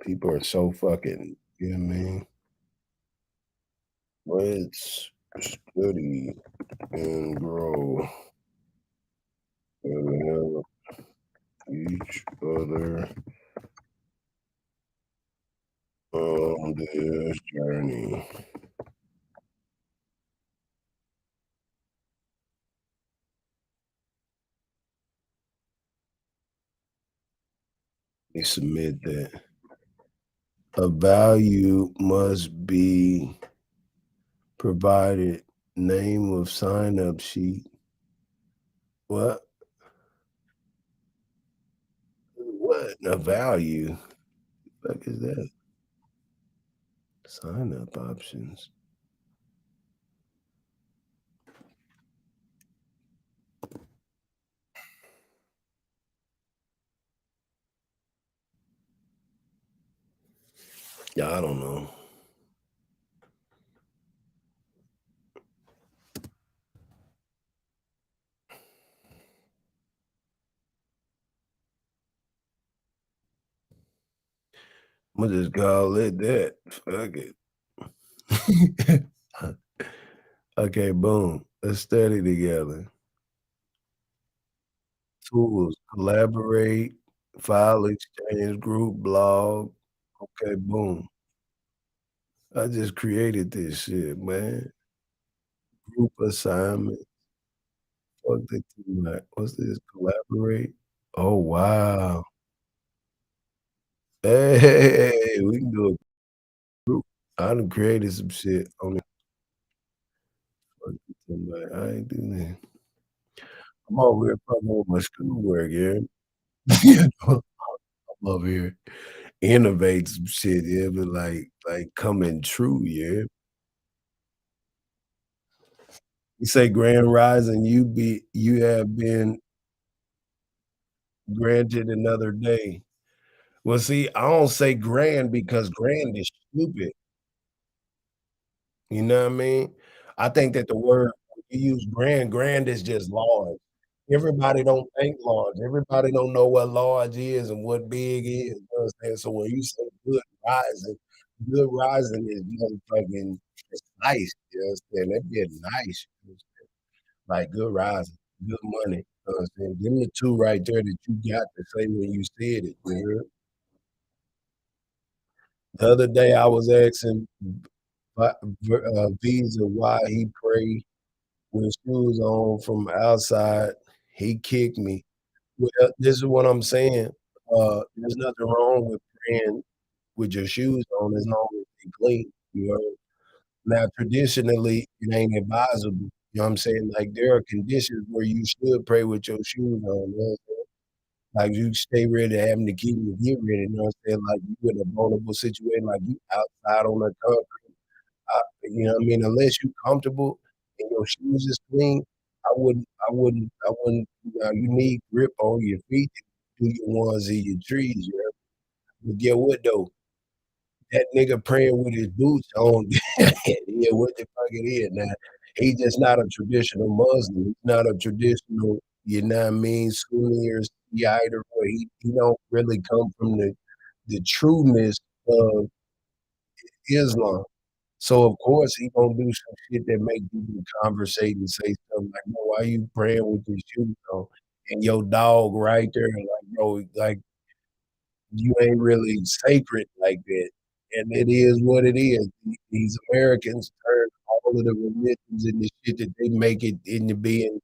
C: People are so fucking. You know what I mean? Let's study and grow and help each other on this journey. They submit that a value must be provided. Name of sign up sheet. What? What? A value? What the fuck is that? Sign up options. Yeah, I don't know. I'm gonna just call it that. Fuck it. Okay, boom. Let's study together. Tools, collaborate, file exchange, group, blog. Okay, boom. I just created this shit, man. Group assignment. Fuck the team. What's this? Collaborate. Oh wow. Hey, we can do a group. I done created some shit on it. Fuck the team. I ain't doing that. I'm over here fucking with my schoolwork, yeah. I'm over here innovate some shit, yeah, but like coming true, yeah. You say grand rising, you have been granted another day. Well, see, I don't say grand because grand is stupid. You know what I mean? I think that the word when you use grand is just large. Everybody don't think large. Everybody don't know what large is and what big is. You know what I'm saying? So when you say good rising is motherfucking it's nice. You know what I'm saying? That be nice. Like good rising, good money. You know what I'm saying? Them the two right there that you got to say when you said it. You heard? The other day I was asking Visa why he prayed with shoes on from outside. He kicked me. Well, this is what I'm saying. There's nothing wrong with praying with your shoes on as long as they clean. You know. Now, traditionally, it ain't advisable. You know what I'm saying? Like, there are conditions where you should pray with your shoes on, you know what I'm saying? Like, you stay ready to have them to keep you get ready, you know what I'm saying? Like, you in a vulnerable situation, like, you outside on the concrete, you know what I mean? Unless you comfortable and your shoes is clean, I wouldn't, you need grip on your feet to do your ones and your trees, you know? But get what though? That nigga praying with his boots on. Yeah, what the fuck it is now? He just not a traditional Muslim. He's not a traditional, you know what I mean, Sunni or Shiite or what. He don't really come from the trueness of Islam. So of course he gonna do some shit that make people conversate and say something like, "Bro, why you praying with your shoes on?" And your dog right there, like, bro, like you ain't really sacred like that. And it is what it is. These Americans turn all of the religions and the shit that they make it into being,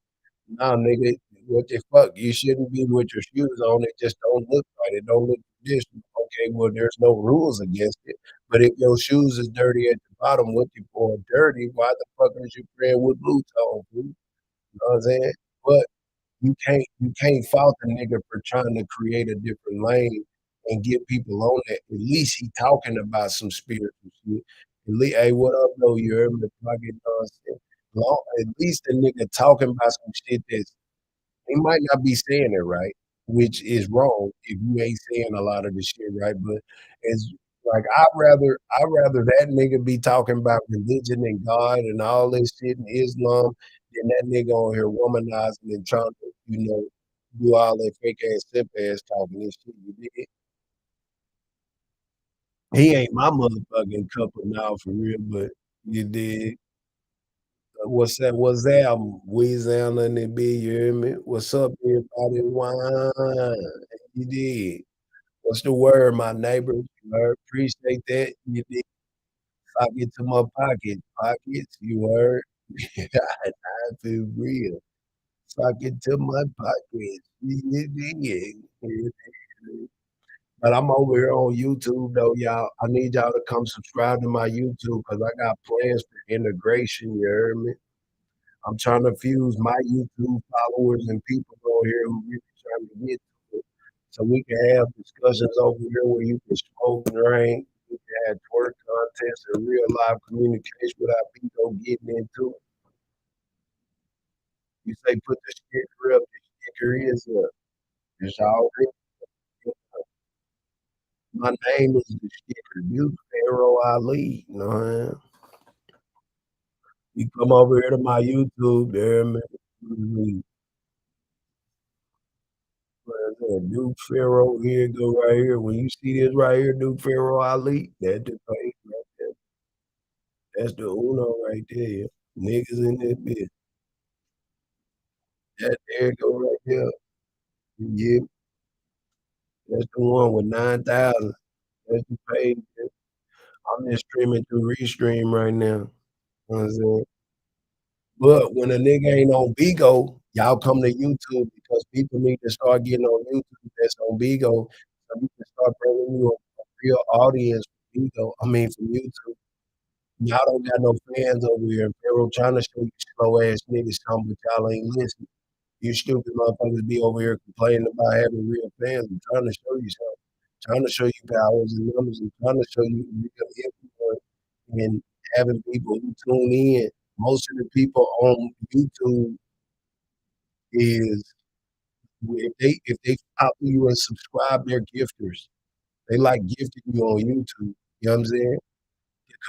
C: nah, nigga, what the fuck? You shouldn't be with your shoes on. It just don't look right. It don't look traditional. Okay, well, there's no rules against it. But if your shoes is dirty at the bottom, what you for dirty, why the fuck is you praying with boots on, fool? You know what I'm saying? But you can't fault the nigga for trying to create a different lane and get people on that. At least he talking about some spiritual shit. At least, hey, what up though? You heard me? Fucking nonsense. At least the nigga talking about some shit that's he might not be saying it right, which is wrong if you ain't saying a lot of the shit right. But it's like I'd rather that nigga be talking about religion and God and all this shit and Islam than that nigga on here womanizing and trying to, do all that fake ass simp ass talking and shit. You dig? He ain't my motherfucking cup of now for real, but you did. What's that? What's that? Louisiana and it be, you hear me? What's up, everybody? Wine. You did. What's the word, my neighbor? You heard? Appreciate that. You did. Sock it to my pocket. Pockets, you heard? I feel real. Sock it to my pockets. You did. You did. But I'm over here on YouTube though, y'all. I need y'all to come subscribe to my YouTube because I got plans for integration. You heard me? I'm trying to fuse my YouTube followers and people on here who really trying to get to it. So we can have discussions over here where you can smoke and drink. We can have twerk contests and real live communication without people getting into it. You say put the sticker up, the sticker is up. It's already my name is the sticker, Duke Pharaoh Ali. You know what I mean? You come over here to my YouTube, there, man. Duke Pharaoh here, go right here. When you see this right here, Duke Pharaoh Ali, that's the page right there. That's the Uno right there. Niggas in that bitch. That there go right there. Yeah, that's the one with 9,000. That's the page. I'm just streaming through Restream right now. You know what I'm saying? But when a nigga ain't on Bigo, y'all come to YouTube because people need to start getting on YouTube that's on Bigo so we can start bringing you a real audience from Bigo. I mean, from YouTube. Y'all don't got no fans over here. Pharaoh trying to show you slow ass niggas something, but y'all ain't listening. You stupid motherfuckers be over here complaining about having real fans. I'm trying to show you something. Trying to show you powers and numbers. I'm trying to show you real influence and having people who tune in. Most of the people on YouTube is if they follow you and subscribe, they're gifters. They like gifting you on YouTube. You know what I'm saying?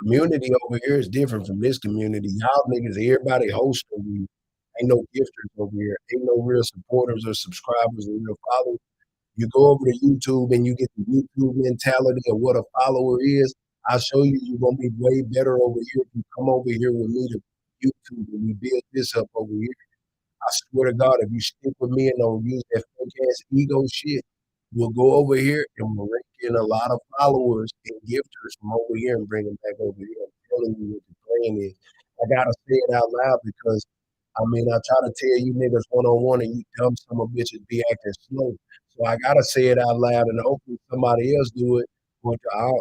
C: Community over here is different from this community. Y'all niggas, everybody host over here. Ain't no gifters over here. Ain't no real supporters or subscribers or real followers. You go over to YouTube and you get the YouTube mentality of what a follower is. I'll show you you're gonna be way better over here if you come over here with me to YouTube and we build this up over here. I swear to God, if you stick with me and don't use that fake ass ego shit, we'll go over here and we'll rake in a lot of followers and gifters from over here and bring them back over here. I'm telling you what the plan is. I gotta say it out loud because I mean I try to tell you niggas one on one and you dumb some of bitches be acting slow. So I gotta say it out loud and hopefully somebody else do it. But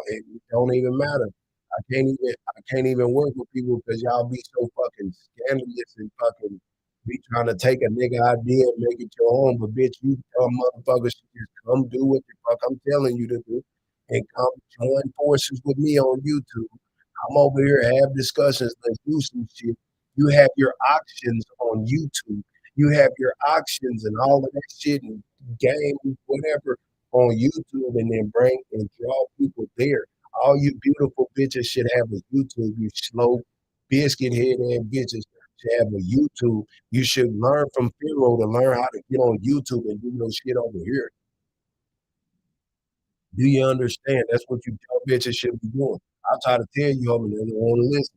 C: it don't even matter. I can't even work with people because y'all be so fucking fucking scandalous and fucking be trying to take a nigga idea and make it your own. But bitch, you dumb motherfuckers should just come do what the fuck I'm telling you to do and come join forces with me on YouTube. Come over here, have discussions, let's do some shit. You have your auctions on YouTube. You have your auctions and all of that shit and games, whatever, on YouTube, and then bring and draw people there. All you beautiful bitches should have a YouTube. You slow biscuit head ass bitches should have a YouTube. You should learn from Pharaoh to learn how to get on YouTube and do no shit over here. Do you understand? That's what you tell bitches should be doing. I try to tell you, homie, they don't want to listen.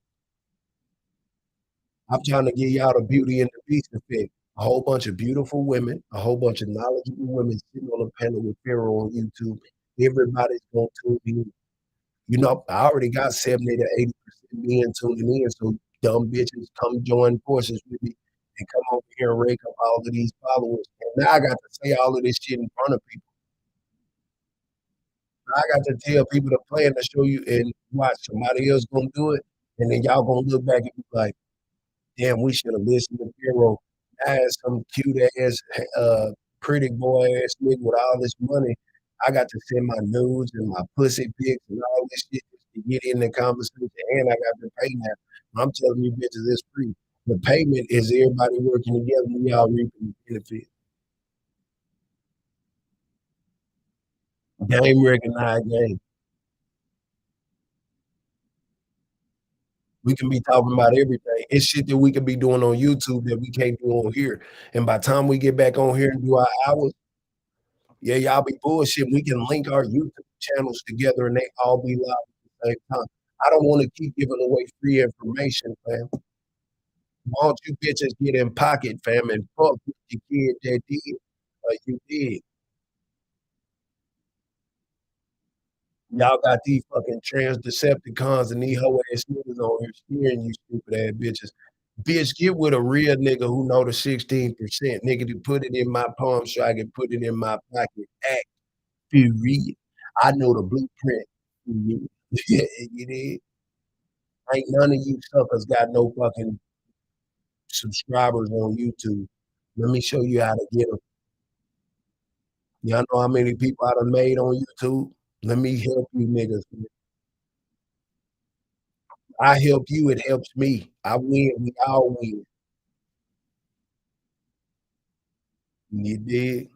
C: I'm trying to get y'all the Beauty and the Beast effect. A whole bunch of beautiful women, a whole bunch of knowledgeable women sitting on a panel with Pharaoh on YouTube. Everybody's going to tune in. You know, I already got 70 to 80% men tuning in, so dumb bitches come join forces with me and come over here and rake up all of these followers. And now I got to say all of this shit in front of people. I got to tell people to plan to show you and watch somebody else gonna do it, and then y'all gonna look back and be like, damn, we should have listened to Pharaoh. I had some cute ass, pretty boy ass nigga with all this money. I got to send my nudes and my pussy pics and all this shit just to get in the conversation, and I got to pay now. I'm telling you bitches, it's free. The payment is everybody working together and we all reaping the benefit. Game recognized game. We can be talking about everything. It's shit that we could be doing on YouTube that we can't do on here. And by the time we get back on here and do our hours, yeah, y'all be bullshit. We can link our YouTube channels together and they all be live at the same time. I don't want to keep giving away free information, fam. Why don't you bitches get in pocket, fam, and fuck with your kid that did you did. Y'all got these fucking trans Decepticons and these hoe ass niggas on here steering you stupid ass bitches. Bitch, get with a real nigga who know the 16%. Nigga to put it in my palm so I can put it in my pocket. Act period. I know the blueprint. You did. Ain't none of you suckers got no fucking subscribers on YouTube. Let me show you how to get them. Y'all know how many people I done made on YouTube? Let me help you niggas. I help you, it helps me. I win, we all win. You did.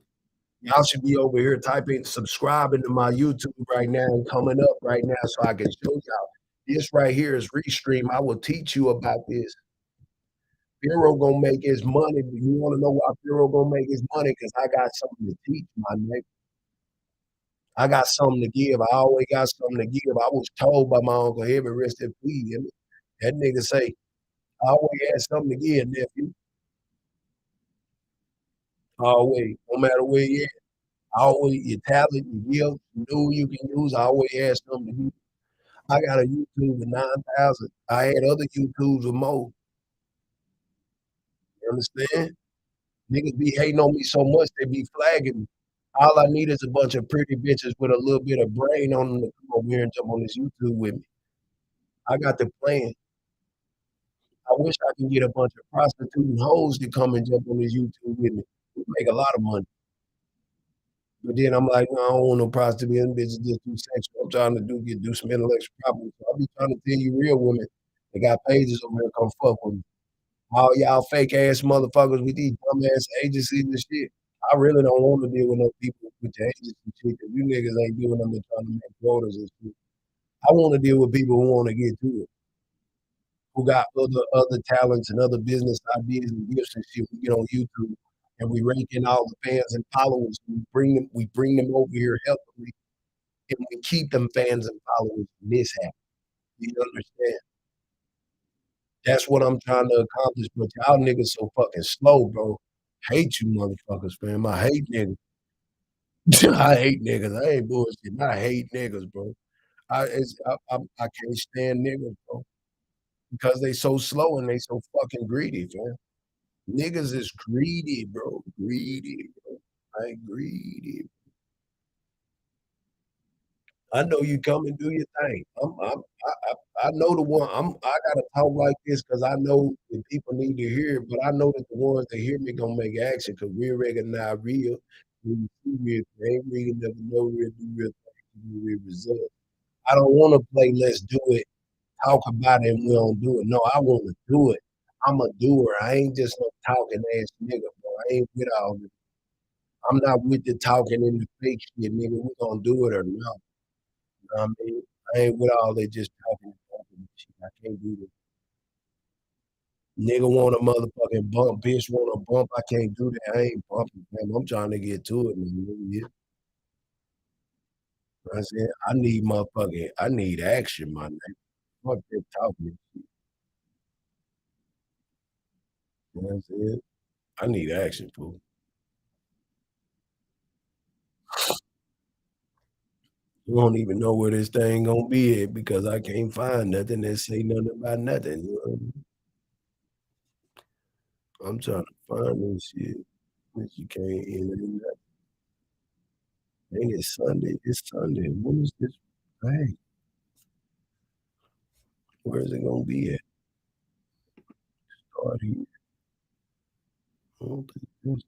C: Y'all should be over here typing, subscribing to my YouTube right now and coming up right now so I can show y'all. This right here is Restream. I will teach you about this. Pharaoh gonna make his money, but you want to know why Pharaoh gonna make his money? Because I got something to teach, my nigga. I got something to give. I always got something to give. I was told by my uncle, heavy rest in peace. That nigga say, I always had something to give, nephew. Always, no matter where you at. Always your talent, your gift, you know you can use. I always had something to do. I got a YouTube with 9,000. I had other YouTubes with more. You understand? Niggas be hating on me so much they be flagging me. All I need is a bunch of pretty bitches with a little bit of brain on them to come over here and jump on this YouTube with me. I got the plan. I wish I could get a bunch of prostituting hoes to come and jump on this YouTube with me. We make a lot of money. But then I'm like, no, I don't want no prostitute bitches just do sexual. I'm trying to do some intellectual property. So I be trying to tell you real women that got pages over here come fuck with me. All y'all fake ass motherfuckers with these dumb ass agencies and shit. I really don't want to deal with no people with the agency shit because you niggas ain't doing them and trying to make quotas and shit. I want to deal with people who want to get to it, who got other talents and other business ideas and gifts and shit. We get on YouTube and we rake in all the fans and followers. We bring them over here healthily, and we keep them fans and followers from this happen. You understand? That's what I'm trying to accomplish. But y'all niggas so fucking slow, bro. Hate you motherfuckers, fam. I hate niggas. I hate niggas. I ain't bullshit. I hate niggas, bro. I can't stand niggas, bro, because they so slow and they so fucking greedy, fam. Niggas is greedy, bro. Greedy, bro. I ain't greedy. I know you come and do your thing. I know the one. I gotta talk like this because I know that people need to hear it, but I know that the ones that hear me gonna make action because real recognize real. When you see real, they ain't real, never know real, do real things, do real results. I don't want to play let's do it, talk about it, and we don't do it. No, I want to do it. I'm a doer. I ain't just no talking ass nigga, bro. I ain't with all this. I'm not with the talking and the fake shit, nigga. We gonna do it or not. You know what I mean? I ain't with all that just talking and talking and shit. I can't do that. Nigga want a motherfucking bump, bitch want a bump. I can't do that. I ain't bumping, man. I'm trying to get to it, man. Yeah. I said, I need action, my nigga. Fuck that talking. You know what I'm saying? I need action, fool. You don't even know where this thing gonna be at because I can't find nothing that say nothing about nothing. You know what I mean? I'm trying to find this shit. But you can't hear nothing. Ain't it Sunday? It's Sunday. When is this? Hey, where is it gonna be at? Start here. I don't think this.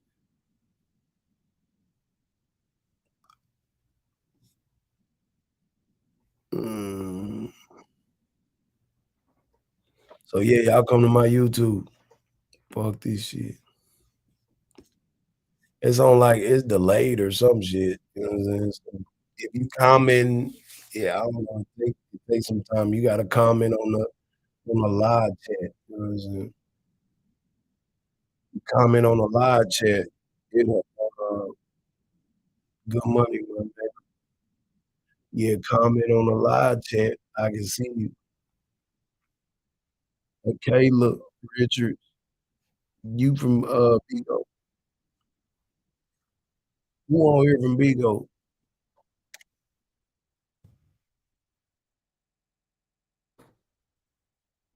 C: Mm. So yeah, y'all come to my YouTube. Fuck this shit. It's on like it's delayed or some shit. You know what I'm saying? So if you comment, yeah, I don't know. Take some time. You gotta comment on the live chat. You know what I'm saying? You comment on the live chat. You know, good money, man. Yeah, comment on the live chat. I can see you. Okay, look, Richard, you from Bigo. Who on here from Bigo?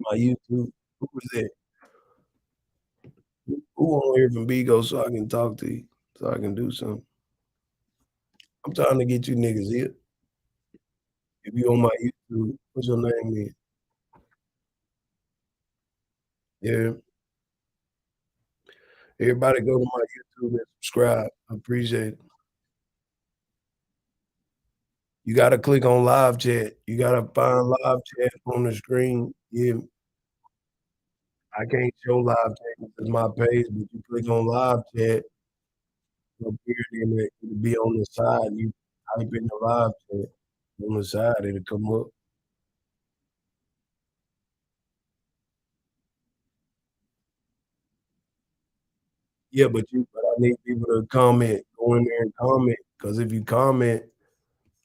C: My YouTube. Who was that? Who on here from Bigo so I can talk to you? So I can do something. I'm trying to get you niggas here. If you on my YouTube, what's your name is? Yeah. Everybody go to my YouTube and subscribe. I appreciate it. You gotta click on live chat. You gotta find live chat on the screen. Yeah. I can't show live chat because my page, but you click on live chat up here, and it'll be on the side. You type in the live chat on the side, it'll come up. Yeah, but I need people to comment. Go in there and comment because if you comment,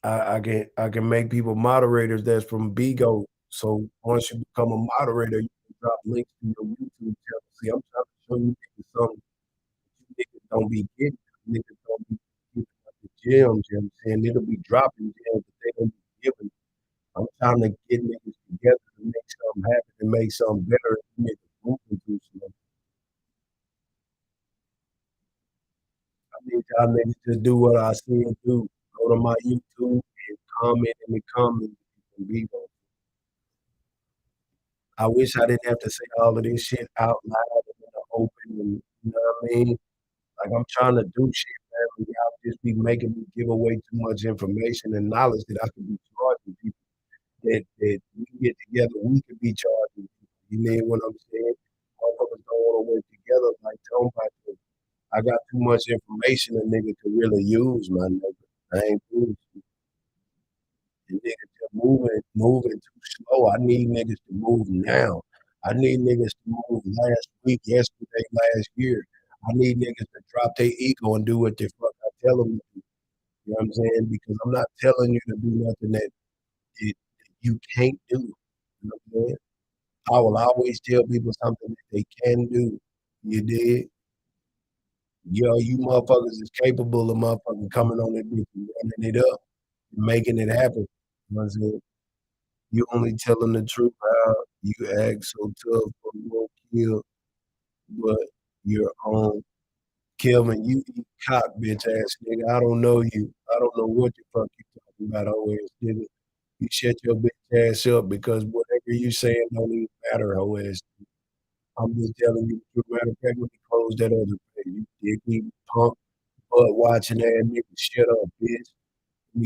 C: I can make people moderators that's from Bigo. So once you become a moderator, you can drop links to your YouTube channel. See, I'm trying to show you niggas something you niggas don't be getting. Niggas don't be getting the gems, you know what I'm saying? It'll be dropping gems that they don't be giving. I'm trying to get niggas together to make something happen and make something better and make a movement to something. I need y'all niggas just do what I see and do. Go to my YouTube and comment in the comments and be I wish I didn't have to say all of this shit out loud and in the open and you know what I mean? Like I'm trying to do shit, man, but y'all just be making me give away too much information and knowledge that I could be charging people that we can get together, we could be charging people. You know what I'm saying? Motherfuckers don't want to work together like tell 'em about this. I got too much information a nigga could really use, my nigga. I ain't doing shit. The niggas just moving too slow. I need niggas to move now. I need niggas to move last week, yesterday, last year. I need niggas to drop their ego and do what the fuck I tell them to do. You know what I'm saying? Because I'm not telling you to do nothing that you can't do. You know what I'm saying? I will always tell people something that they can do. You did? Yo, you motherfuckers is capable of motherfucking coming on that bitch and running it up and making it happen. You know what I'm saying? You only telling the truth how you act so tough but won't kill, but you're on. Kelvin, you eat cock, bitch ass nigga. I don't know you. I don't know what the fuck you talking about hoe ass nigga. You shut your bitch ass up because whatever you saying don't even matter, hoe ass. I'm just telling you the truth. Matter of fact, let me close that other page. You dicky, punk, butt watching ass nigga. Shut up, bitch.